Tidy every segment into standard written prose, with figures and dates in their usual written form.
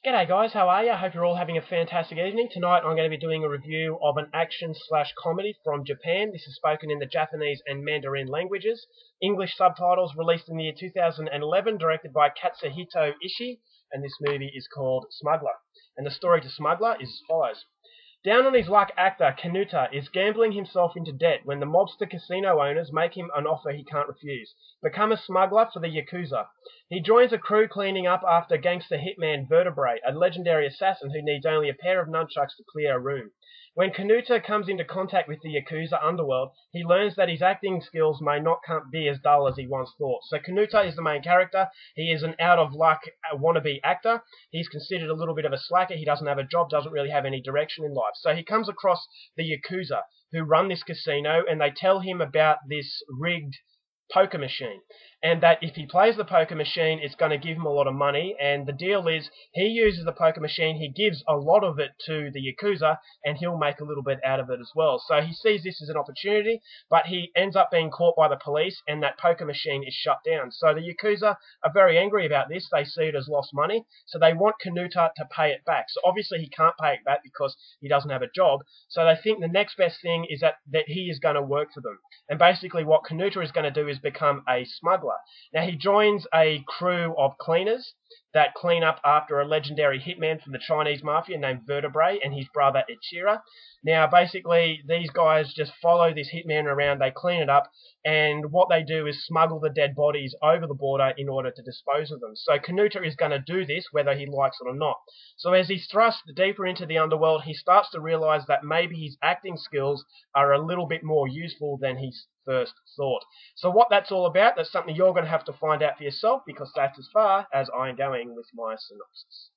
G'day guys, how are you? I hope you're all having a fantastic evening. Tonight I'm going to be doing a review of an action/comedy from Japan. This is spoken in the Japanese and Mandarin languages. English subtitles, released in the year 2011, directed by Katsuhito Ishii, and this movie is called Smuggler. And the story to Smuggler is as follows. Down on his luck actor Kanuta is gambling himself into debt when the mobster casino owners make him an offer he can't refuse. Become a smuggler for the Yakuza. He joins a crew cleaning up after gangster hitman Vertebrae, a legendary assassin who needs only a pair of nunchucks to clear a room. When Kanuta comes into contact with the Yakuza underworld, he learns that his acting skills may not be as dull as he once thought. So Kanuta is the main character. He is an out-of-luck wannabe actor. He's considered a little bit of a slacker. He doesn't have a job, doesn't really have any direction in life. So he comes across the Yakuza, who run this casino, and they tell him about this rigged poker machine, and that if he plays the poker machine, it's going to give him a lot of money. And the deal is, he uses the poker machine, he gives a lot of it to the Yakuza, and he'll make a little bit out of it as well. So he sees this as an opportunity, but he ends up being caught by the police, and that poker machine is shut down. So the Yakuza are very angry about this. They see it as lost money, so they want Kanuta to pay it back. So obviously he can't pay it back because he doesn't have a job, so they think the next best thing is that he is going to work for them. And basically what Kanuta is going to do is become a smuggler. Now he joins a crew of cleaners that clean up after a legendary hitman from the Chinese mafia named Vertebrae and his brother Ichira. Now basically these guys just follow this hitman around, they clean it up, and what they do is smuggle the dead bodies over the border in order to dispose of them. So Kanuta is going to do this whether he likes it or not. So as he's thrust deeper into the underworld, he starts to realize that maybe his acting skills are a little bit more useful than he first thought. So what that's all about, that's something you're going to have to find out for yourself, because that's as far as I'm going with my synopsis.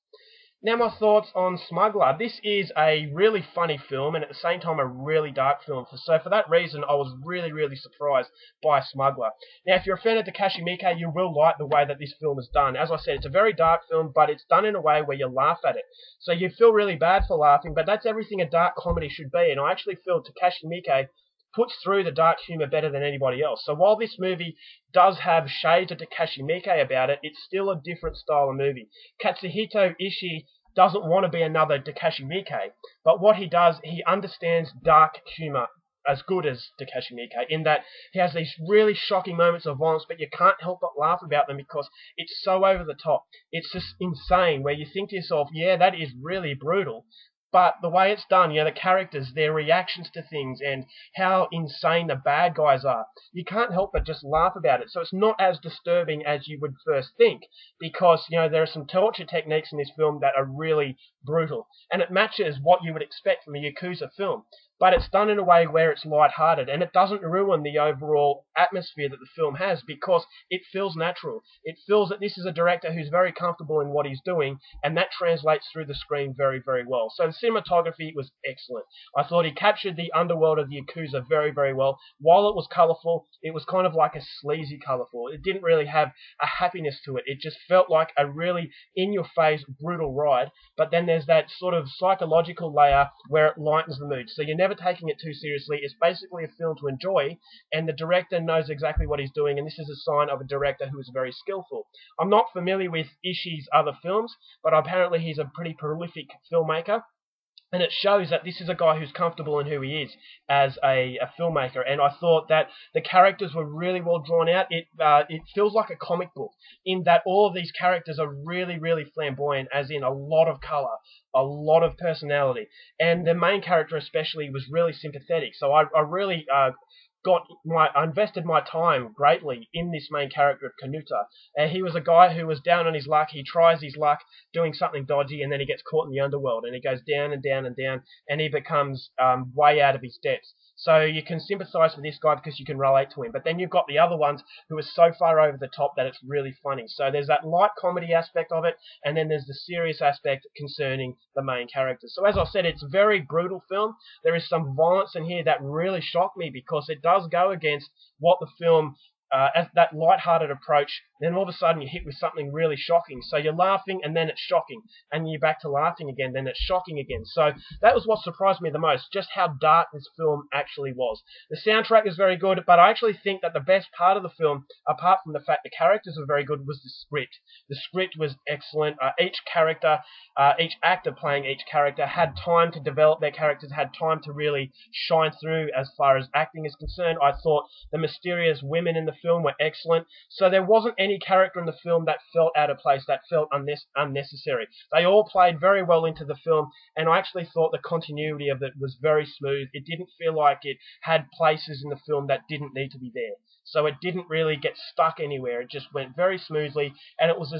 Now my thoughts on Smuggler. This is a really funny film and at the same time a really dark film. So for that reason I was really surprised by Smuggler. Now if you're a fan of Takashi Miike, you will like the way that this film is done. As I said, it's a very dark film, but it's done in a way where you laugh at it. So you feel really bad for laughing, but that's everything a dark comedy should be, and I actually feel Takashi Miike puts through the dark humour better than anybody else. So while this movie does have shades of Takashi Miike about it, it's still a different style of movie. Katsuhito Ishii doesn't want to be another Takashi Miike, but what he does, he understands dark humour as good as Takashi Miike, in that he has these really shocking moments of violence, but you can't help but laugh about them because it's so over the top. It's just insane, where you think to yourself, yeah, that is really brutal. But the way it's done, the characters, their reactions to things, and how insane the bad guys are, you can't help but just laugh about it. So it's not as disturbing as you would first think, because, there are some torture techniques in this film that are really brutal. And it matches what you would expect from a Yakuza film. But it's done in a way where it's light-hearted, and it doesn't ruin the overall atmosphere that the film has, because it feels natural. It feels that this is a director who's very comfortable in what he's doing, and that translates through the screen very well. So the cinematography was excellent. I thought he captured the underworld of the Yakuza very well. While it was colourful, it was kind of like a sleazy colourful. It didn't really have a happiness to it. It just felt like a really in-your-face, brutal ride, but then there's that sort of psychological layer where it lightens the mood. So you're never taking it too seriously. It's basically a film to enjoy, and the director knows exactly what he's doing, and this is a sign of a director who is very skillful. I'm not familiar with Ishii's other films, but apparently he's a pretty prolific filmmaker. And it shows that this is a guy who's comfortable in who he is as a filmmaker. And I thought that the characters were really well drawn out. It feels like a comic book, in that all of these characters are really flamboyant, as in a lot of colour, a lot of personality. And the main character especially was really sympathetic. So I really I invested my time greatly in this main character of Kanuta. He was a guy who was down on his luck. He tries his luck doing something dodgy, and then he gets caught in the underworld, and he goes down and down, and he becomes way out of his depths. So you can sympathise with this guy because you can relate to him. But then you've got the other ones who are so far over the top that it's really funny. So there's that light comedy aspect of it, and then there's the serious aspect concerning the main character. So as I said, it's a very brutal film. There is some violence in here that really shocked me, because it does go against what the film as that light-hearted approach, then all of a sudden you're hit with something really shocking. So you're laughing, and then it's shocking, and you're back to laughing again, then it's shocking again. So that was what surprised me the most, just how dark this film actually was. The soundtrack is very good, but I actually think that the best part of the film, apart from the fact the characters were very good, was the script. The script was excellent. Each character, each actor playing each character had time to develop their characters, had time to really shine through as far as acting is concerned. I thought the mysterious women in the film were excellent. So there wasn't any character in the film that felt out of place, that felt unnecessary. They all played very well into the film, and I actually thought the continuity of it was very smooth. It didn't feel like it had places in the film that didn't need to be there. So it didn't really get stuck anywhere. It just went very smoothly, and it was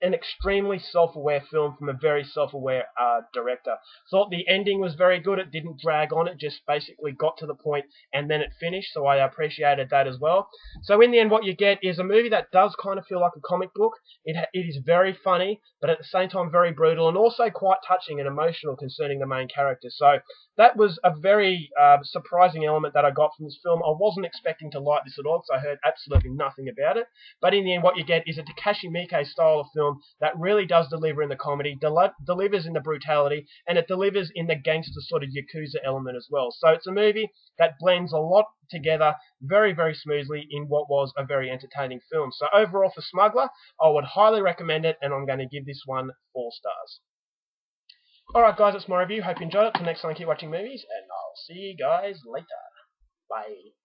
an extremely self-aware film from a very self-aware director. Thought the ending was very good. It didn't drag on. It just basically got to the point and then it finished, so I appreciated that as well. So in the end, what you get is a movie that does kind of feel like a comic book. It is very funny, but at the same time very brutal, and also quite touching and emotional concerning the main character. So that was a very surprising element that I got from this film. I wasn't expecting to like this at all, because I heard absolutely nothing about it. But in the end, what you get is a Takashi Miike style of film that really does deliver in the comedy, delivers in the brutality, and it delivers in the gangster sort of Yakuza element as well. So it's a movie that blends a lot together very, very smoothly in what was a very entertaining film. So overall for Smuggler, I would highly recommend it, and I'm going to give this one 4 stars. Alright guys, that's my review. Hope you enjoyed it. Till next time, keep watching movies, and I'll see you guys later. Bye.